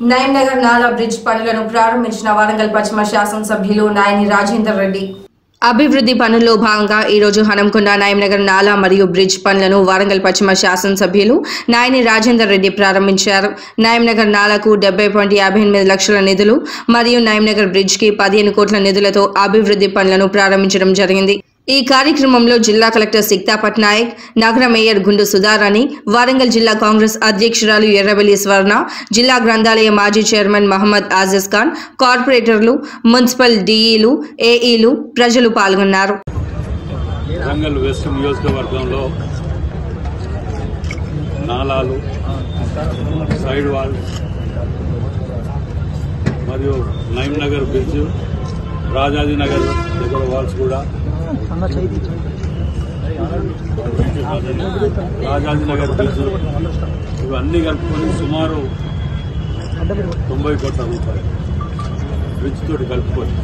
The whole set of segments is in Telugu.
నయీంనగర్ నాలా బ్రిడ్జ్ పనులను ప్రారంభించిన వరంగల్ పశ్చిమ శాసనసభ్యులు నాయని రాజేందర్ రెడ్డి అభివృద్ధి పనుల్లో భాగంగా ఈ రోజు హనంకొండ నయీంనగర్ నాలా మరియు బ్రిడ్జ్ పనులను వరంగల్ పశ్చిమ శాసనసభ్యులు నాయని రాజేందర్ రెడ్డి ప్రారంభించారు. నయీంనగర్ నాలాకు 70.58 లక్షల నిధులు మరియు నయీంనగర్ బ్రిడ్జ్ కి 15 కోట్ల నిధులతో అభివృద్ధి పనులను ప్రారంభించడం జరిగింది. ఈ కార్యక్రమంలో జిల్లా కలెక్టర్ సిక్తా పట్నాయక్, నగర మేయర్ గుండు సుధారాణి, వరంగల్ జిల్లా కాంగ్రెస్ అధ్యక్షురాలు ఎర్రబెల్లి స్వర్ణ, జిల్లా గ్రంథాలయ మాజీ చైర్మన్ మహమ్మద్ ఆజిజ్ ఖాన్, కార్పొరేటర్లు, మున్సిపల్ డిఈలు, ఏఈలు, ప్రజలు పాల్గొన్నారు. వరంగల్ వెస్ట్ నియోజకవర్గంలో నాలాలు, సైడ్ వాల్ మరియు నయీంనగర్ బ్రిడ్జ్, రాజాజీనగర్ దగ్గర వాల్స్ కూడా, రాజాజీనగర్ బ్రిడ్జ్ ఇవన్నీ కలుపుకొని సుమారు 90 కోట్ల రూపాయలు బ్రిడ్జ్ తోటి కలుపుకొని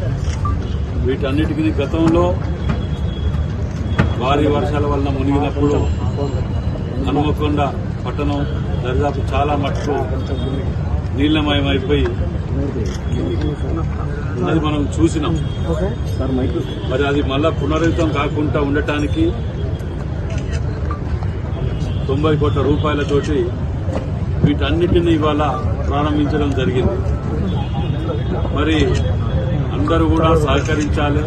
వీటన్నిటికీ గతంలో భారీ వర్షాల వల్ల మునిగినప్పుడు హనుమకొండ పట్టణం దరిదాపు చాలా మట్టుకు నీళ్లమయమైపోయి అది మనం చూసినాం. మరి అది మళ్ళా పునరుద్ధం కాకుండా ఉండటానికి 90 కోట్ల రూపాయలతోటి వీటన్నిటిని ఇవాళ ప్రారంభించడం జరిగింది. మరి అందరూ కూడా సహకరించాలి.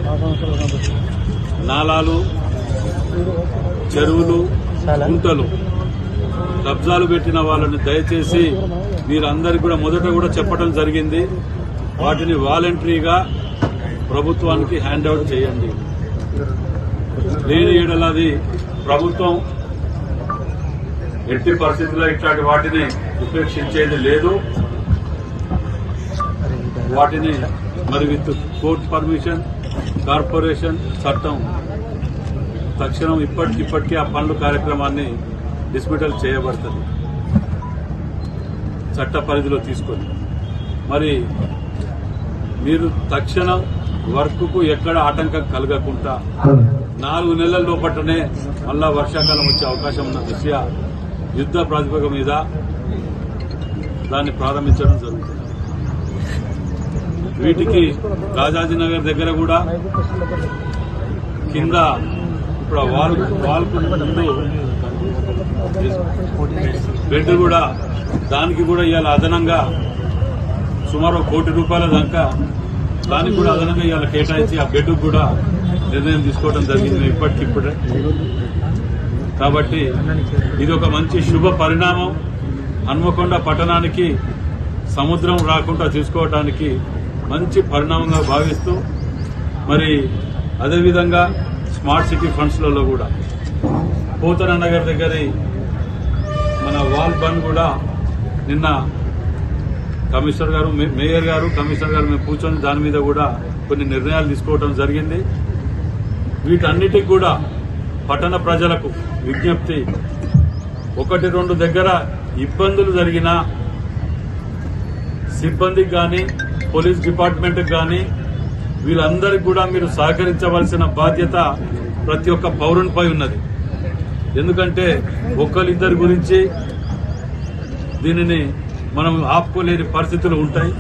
నాలాలు, చెరువులు, గుంటలు కబ్జాలు పెట్టిన వాళ్ళని దయచేసి మీరందరికీ కూడా మొదట కూడా చెప్పడం జరిగింది, వాటిని వాలంటరీగా ప్రభుత్వానికి హ్యాండ్ అవుట్ చేయండి. లేని ఏడలది ప్రభుత్వం ఎట్టి పరిస్థితుల్లో ఇట్లాంటి వాటిని ఉపేక్షించేది లేదు. వాటిని మరి విత్ కోర్టు పర్మిషన్, కార్పొరేషన్ చట్టం తక్షణం ఇప్పటికిప్పటికీ ఆ పనుల కార్యక్రమాన్ని డిస్మిటల్ చేయబడుతుంది చట్ట పరిధిలో తీసుకొని. మరి మీరు తక్షణం వర్క్కు ఎక్కడ ఆటంకం కలగకుండా 4 నెలల లోపటనే మళ్ళా వర్షాకాలం వచ్చే అవకాశం ఉన్న దృష్ట్యా యుద్ధ ప్రాతిపదిక మీద దాన్ని ప్రారంభించడం జరుగుతుంది. వీటికి రాజాజీనగర్ దగ్గర కూడా కింద ఇప్పుడు వాల్కు ముందు బెడ్ కూడా, దానికి కూడా ఇవాళ అదనంగా సుమారు 1 కోటి రూపాయల దాకా దానికి కూడా అదనంగా ఇవాళ కేటాయించి ఆ బెడ్ కూడా నిర్ణయం తీసుకోవడం జరిగింది ఇప్పటికిప్పుడే. కాబట్టి ఇది ఒక మంచి శుభ పరిణామం. హన్మకొండ పట్టణానికి సముద్రం రాకుండా చూసుకోవడానికి మంచి పరిణామంగా భావిస్తూ, మరి అదేవిధంగా స్మార్ట్ సిటీ ఫండ్స్లలో కూడా పోతన నగర్ దగ్గర మన వాల్ బండ్ కూడా నిన్న కమిషనర్ గారు, మేయర్ గారు, కమిషనర్ గారు మేము కూర్చొని దాని మీద కూడా కొన్ని నిర్ణయాలు తీసుకోవడం జరిగింది. వీటన్నిటికి కూడా పట్టణ ప్రజలకు విజ్ఞప్తి, 1-2 దగ్గర ఇబ్బందులు జరిగినా సిబ్బందికి కానీ పోలీస్ డిపార్ట్మెంట్కి కానీ వీళ్ళందరికీ కూడా మీరు సహకరించవలసిన బాధ్యత ప్రతి ఒక్క పౌరునిపై ఉన్నది. ఎందుకంటే ఒకరిద్దరి గురించి దీనిని మనం ఆపుకోలేని పరిస్థితులు ఉంటాయి.